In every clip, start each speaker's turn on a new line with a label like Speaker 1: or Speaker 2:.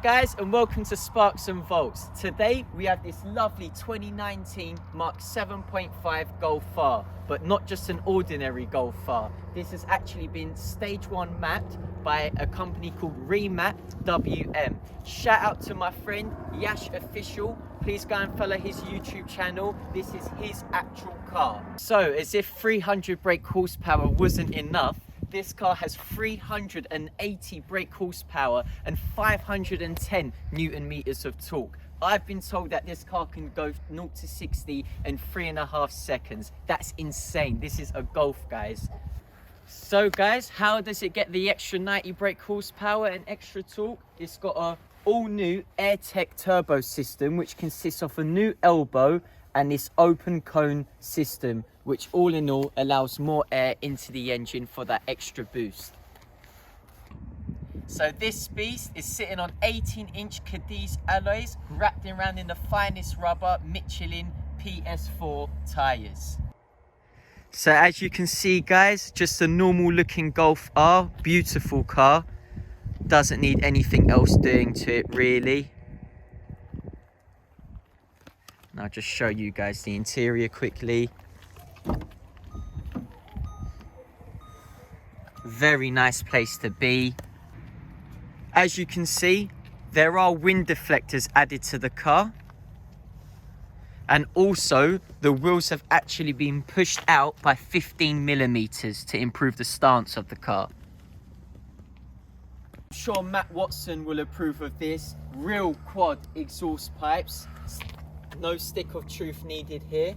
Speaker 1: G'day guys and welcome to Sparks and Volts. Today we have this lovely 2019 Mark 7.5 Golf R, but not just an ordinary Golf R. This has actually been stage 1 mapped by a company called Remap WM. Shout out to my friend Yashofficial. Please go and follow his YouTube channel. This is his actual car. So as if 300 brake horsepower wasn't enough, this car has 380 brake horsepower and 510 Newton meters of torque. I've been told that this car can go 0 to 60 in 3.5 seconds. That's insane. This is a Golf, guys. So guys, how does it get the extra 90 brake horsepower and extra torque? It's got a all new AirTech turbo system, which consists of a new elbow and this open cone system, which all in all allows more air into the engine for that extra boost. So this beast is sitting on 18-inch Cadiz alloys wrapped around in the finest rubber Michelin PS4 tyres. So as you can see guys, just a normal looking Golf R, beautiful car, doesn't need anything else doing to it really. And I'll just show you guys the interior quickly. Very nice place to be. As you can see, there are wind deflectors added to the car. And also, the wheels have actually been pushed out by 15 millimeters to improve the stance of the car. I'm sure Matt Watson will approve of this. Real quad exhaust pipes. No stick of truth needed here.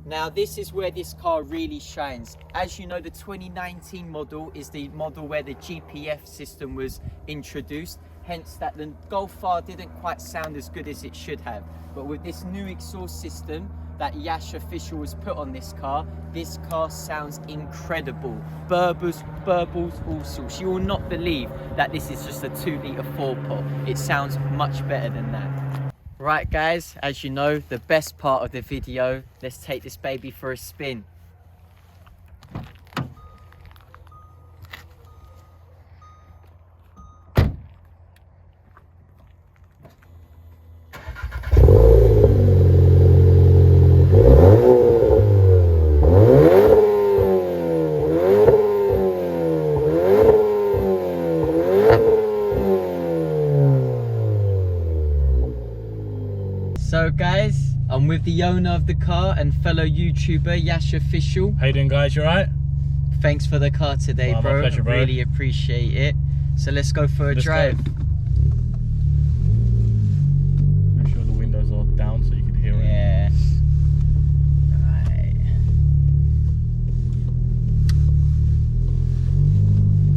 Speaker 1: Now this is where this car really shines. As you know, the 2019 model is the model where the GPF system was introduced, hence that the Golf R didn't quite sound as good as it should have. But with this new exhaust system that Yashofficial has put on this car sounds incredible. Burbles, all sorts. You will not believe that this is just a 2-litre 4-pot. It sounds much better than that. Right guys, as you know, the best part of the video, let's take this baby for a spin. So guys, I'm with the owner of the car and fellow YouTuber Yashofficial.
Speaker 2: How you doing guys, you alright?
Speaker 1: Thanks for the car today, bro.
Speaker 2: My pleasure, bro.
Speaker 1: Really appreciate it. So let's go for a drive.
Speaker 2: Make sure the windows are down so you can hear it.
Speaker 1: Yeah.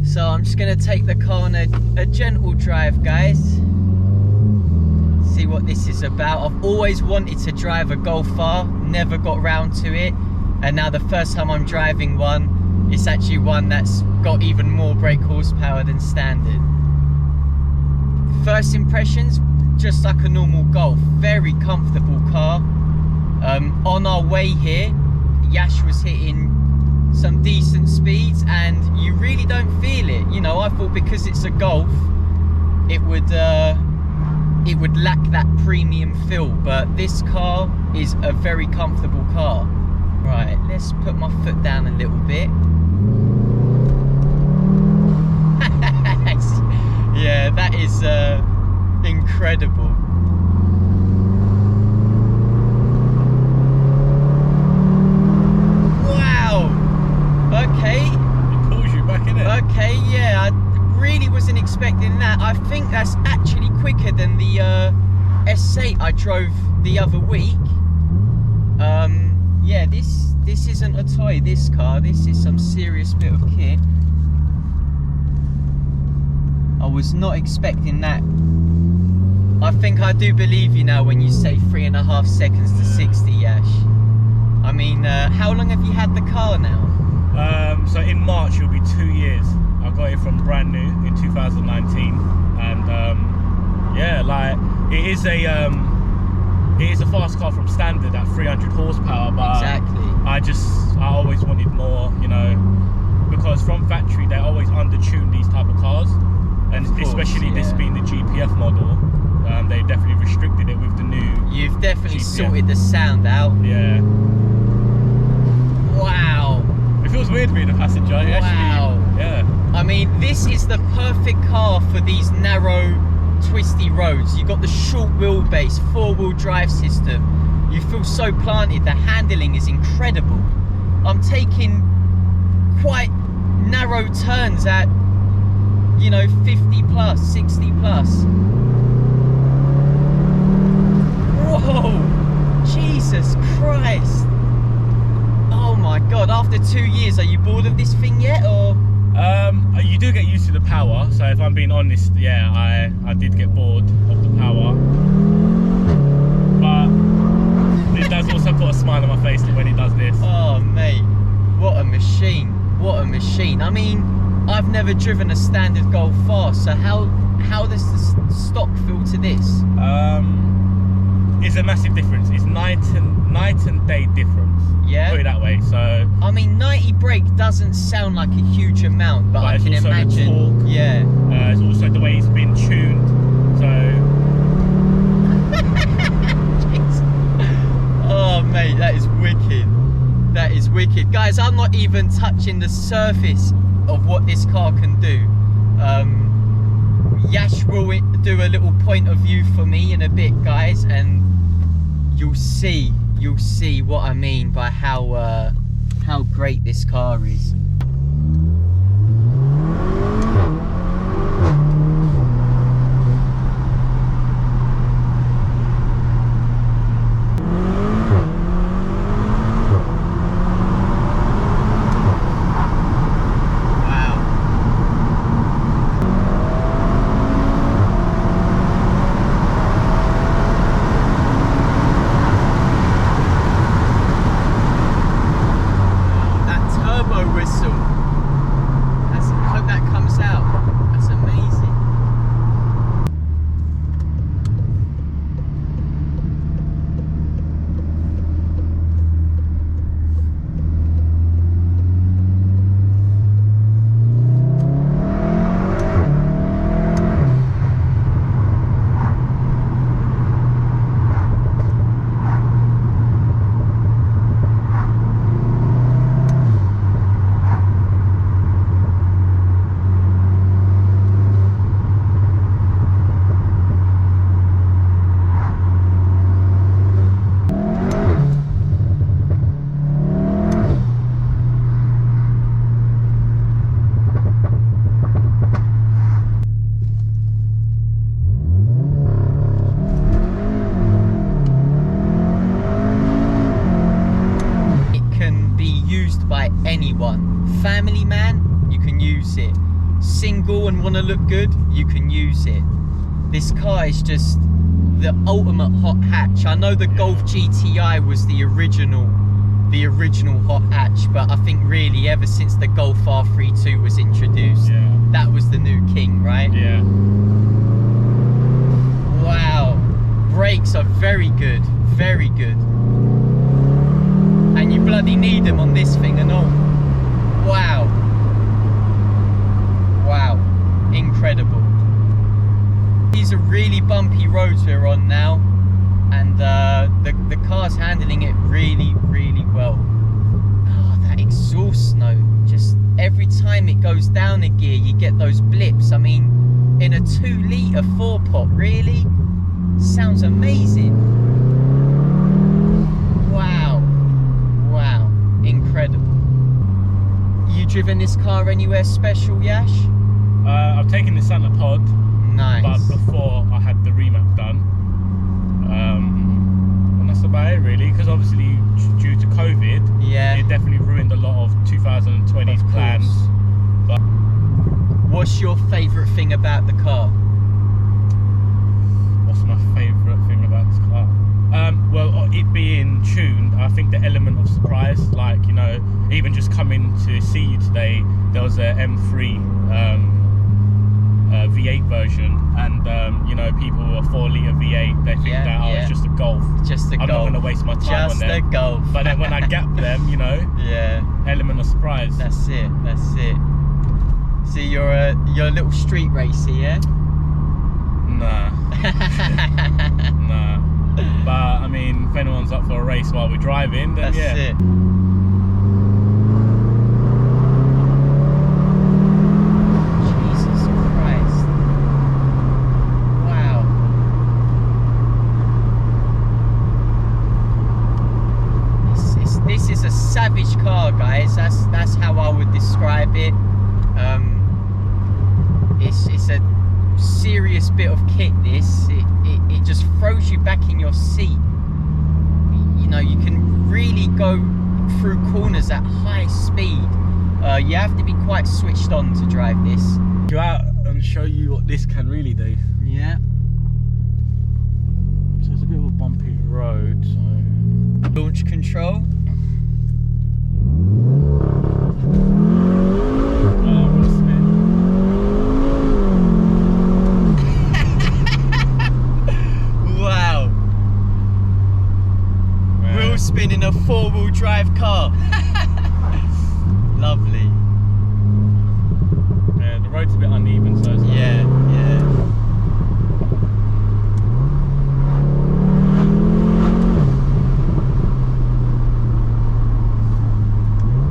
Speaker 1: Right. So I'm just gonna take the car on a gentle drive, guys. See what this is about. I've always wanted to drive a Golf R, never got round to it, and now the first time I'm driving one, it's actually one that's got even more brake horsepower than standard. First impressions, just like a normal Golf, very comfortable car. On our way here, Yash was hitting some decent speeds and you really don't feel it. You know, I thought because it's a Golf, it would lack that premium feel, but this car is a very comfortable car. Right, let's put my foot down a little bit. Yeah, that is incredible. Wow. Okay.
Speaker 2: It pulls you back in it.
Speaker 1: Okay, yeah. I really wasn't expecting that. I think that's actually quicker than the S8 I drove the other week. Yeah, this isn't a toy, this car. This is some serious bit of kit. I was not expecting that. I think I do believe you now when you say 3.5 seconds to 60, Yash. I mean, how long have you had the car now?
Speaker 2: So in March it'll be 2 years. I got it from brand new in 2019, and yeah, like it is a fast car from standard at 300 horsepower, but
Speaker 1: Exactly.
Speaker 2: I always wanted more, you know, because from factory they always under-tune these type of cars, And
Speaker 1: Of course,
Speaker 2: especially this
Speaker 1: yeah.
Speaker 2: being the GPF model, they definitely restricted it with the new.
Speaker 1: You've definitely
Speaker 2: GPF.
Speaker 1: sorted the sound out.
Speaker 2: Yeah.
Speaker 1: Wow.
Speaker 2: It feels weird being a passenger. It
Speaker 1: Wow.
Speaker 2: Actually, yeah.
Speaker 1: I mean, this is the perfect car for these narrow, twisty roads. You've got the short wheelbase, 4-wheel drive system. You feel so planted. The handling is incredible. I'm taking quite narrow turns at, you know, 50 plus, 60 plus. Whoa, Jesus Christ. Oh my God, after 2 years, are you bored of this thing yet, or?
Speaker 2: You do get used to the power, so if I'm being honest, yeah, I did get bored of the power. But it does also put a smile on my face when it does this.
Speaker 1: Oh mate, what a machine, what a machine. I mean, I've never driven a standard Golf R, so how does the stock feel to this?
Speaker 2: It's a massive difference. It's night and day difference.
Speaker 1: Yeah.
Speaker 2: Put it that way. So
Speaker 1: I mean, 90 brake doesn't sound like a huge amount, but I
Speaker 2: it's
Speaker 1: can
Speaker 2: also the
Speaker 1: imagine.
Speaker 2: torque.
Speaker 1: Yeah.
Speaker 2: It's also the way it's been tuned. So
Speaker 1: Oh mate, that is wicked. That is wicked. Guys, I'm not even touching the surface of what this car can do. Yash will do a little point of view for me in a bit, guys, and you'll see what I mean by how great this car is. Family man, you can use it. Single and want to look good, you can use it. This car is just the ultimate hot hatch. I know the Golf GTI was the original hot hatch, but I think really ever since the Golf R32 was introduced, that was the new king, right?
Speaker 2: Yeah.
Speaker 1: Wow. Brakes are very good, very good. And you bloody need them on this thing and all. Wow. Wow. Incredible. These are really bumpy roads we're on now, and the car's handling it really, really well. Oh, that exhaust note. Just every time it goes down a gear, you get those blips. I mean, in a 2-litre 4-pot, really? Sounds amazing. Wow. Wow. Incredible. You driven this car anywhere special, Yash?
Speaker 2: I've taken this Santa pod.
Speaker 1: Nice.
Speaker 2: But before I had the remap done. And that's about it really, because obviously due to COVID, it definitely ruined a lot of 2020's plans. But
Speaker 1: what's your favourite thing about the car?
Speaker 2: What's my favourite thing about this car? Well, it being tuned, I think the element of surprise, like, you know, even just coming to see you today, there was a M3 V8 version, and you know, people were 4-litre V8, they think that it's just a Golf. I'm not going to waste my time on them.
Speaker 1: Just a Golf.
Speaker 2: But then when I gap them, you know, element of surprise.
Speaker 1: That's it, that's it. So you're a little street racer, yeah?
Speaker 2: Nah. Nah. But I mean, if anyone's up for a race while we're driving, then
Speaker 1: That's
Speaker 2: yeah.
Speaker 1: it. Jesus Christ. Wow. This is a savage car, guys. That's how I would describe it. It's a serious bit of kit. This it just throws you back in your seat. You know, you can really go through corners at high speed. You have to be quite switched on to drive this.
Speaker 2: Go out and show you what this can really do.
Speaker 1: Yeah.
Speaker 2: So it's a bit of a bumpy road. So
Speaker 1: Launch control. Wow. Wheel spin in a 4-wheel drive car. Lovely.
Speaker 2: Yeah, the road's a bit uneven, so it's
Speaker 1: Yeah.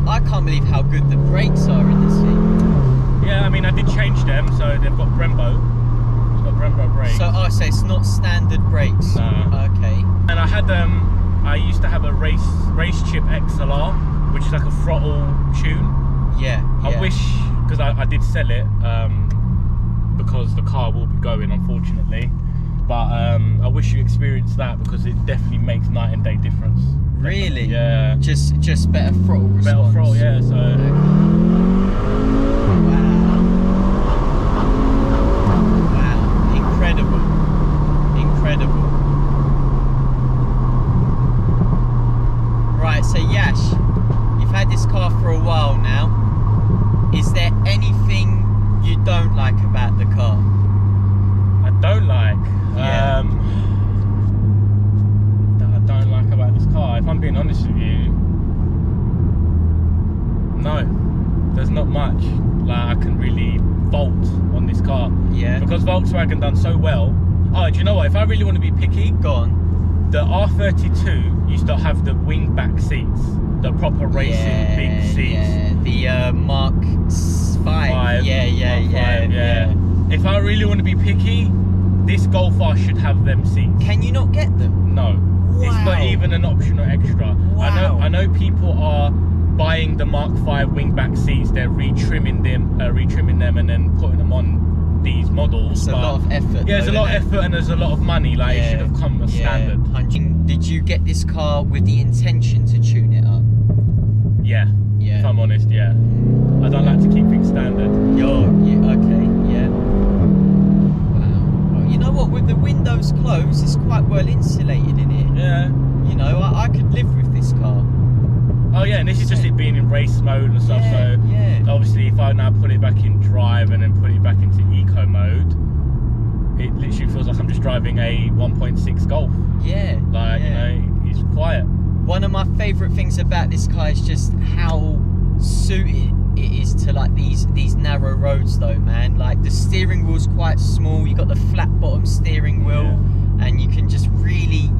Speaker 1: I can't believe how good the brakes are in this thing.
Speaker 2: Yeah, I mean, I did change them, so they've got Brembo. It's got Brembo brakes.
Speaker 1: So it's not standard brakes.
Speaker 2: Nah.
Speaker 1: Okay.
Speaker 2: And I had I used to have a race chip XLR, which is like a throttle tune.
Speaker 1: Yeah.
Speaker 2: I wish, because I did sell it, because the car will be going, unfortunately. But I wish you experienced that, because it definitely makes night and day difference.
Speaker 1: Really?
Speaker 2: Yeah.
Speaker 1: Just better throttle response.
Speaker 2: Better throttle, yeah. So.
Speaker 1: Wow. Incredible. Right, so Yash, you've had this car for a while now. Is there anything you don't like about the car?
Speaker 2: I don't like.
Speaker 1: Yeah.
Speaker 2: That I don't like about this car. If I'm being honest with you, no, there's not much like I can really fault on this car.
Speaker 1: Yeah.
Speaker 2: Because Volkswagen done so well. Oh, do you know what? If I really want to be picky,
Speaker 1: Go on.
Speaker 2: the R32 used to have the wing back seats, the proper racing big seats.
Speaker 1: Yeah. The Mark 5. Yeah.
Speaker 2: If I really want to be picky, this Golf R should have them seats.
Speaker 1: Can you not get them?
Speaker 2: No, it's not
Speaker 1: Wow.
Speaker 2: even an option or extra.
Speaker 1: Wow.
Speaker 2: I know people are buying the Mark 5 wingback seats. They're retrimming them, and then putting them on these models.
Speaker 1: It's a lot of effort.
Speaker 2: Yeah, there's a lot of effort and there's a lot of money. Like it should have come as standard.
Speaker 1: Did you get this car with the intention to tune it up?
Speaker 2: Yeah. If I'm honest, yeah. I don't like to keep things standard.
Speaker 1: Okay, yeah. Wow. Well, you know what? With the windows closed, it's quite well insulated in here.
Speaker 2: Yeah.
Speaker 1: You know, I could live with this car.
Speaker 2: Oh yeah, and this is just it being in race mode and stuff. So obviously, if I now put it back in drive and then put it back into eco mode, it literally feels like I'm just driving a 1.6 Golf.
Speaker 1: Yeah.
Speaker 2: Like you know, it's quiet.
Speaker 1: One of my favourite things about this car is just how suited it is to like these narrow roads, though, man. Like the steering wheel's quite small. You got the flat bottom steering wheel, and you can just really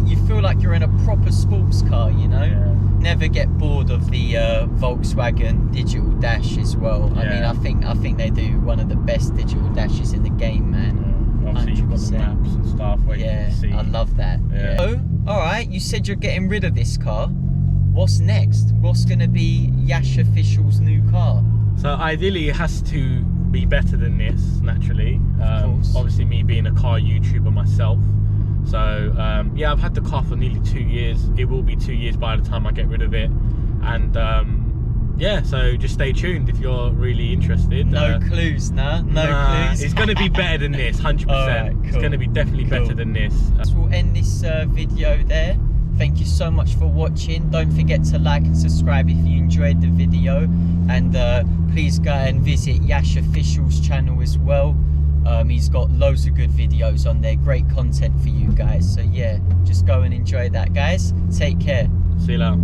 Speaker 1: you feel like you're in a proper sports car, you know. Never get bored of the Volkswagen digital dash as well. I mean, I think they do one of the best digital dashes in the game, man.
Speaker 2: Obviously, you've got the maps and stuff where you can see.
Speaker 1: I love that. So, all right, you said you're getting rid of this car. What's next? What's going to be Yashofficial's new car?
Speaker 2: So ideally, it has to be better than this, naturally.
Speaker 1: Of course.
Speaker 2: Obviously, me being a car YouTuber myself. So yeah, I've had the car for nearly 2 years. It will be 2 years by the time I get rid of it. And yeah, so just stay tuned if you're really interested.
Speaker 1: No clues, nah? No clues.
Speaker 2: It's going to be better than this, 100%.
Speaker 1: Right, cool.
Speaker 2: It's going to be definitely better than this.
Speaker 1: We'll end this video there. Thank you so much for watching. Don't forget to like and subscribe if you enjoyed the video. And please go and visit Yashofficial's channel as well. He's got loads of good videos on there. Great content for you guys. So yeah, just go and enjoy that, guys. Take care.
Speaker 2: See you later.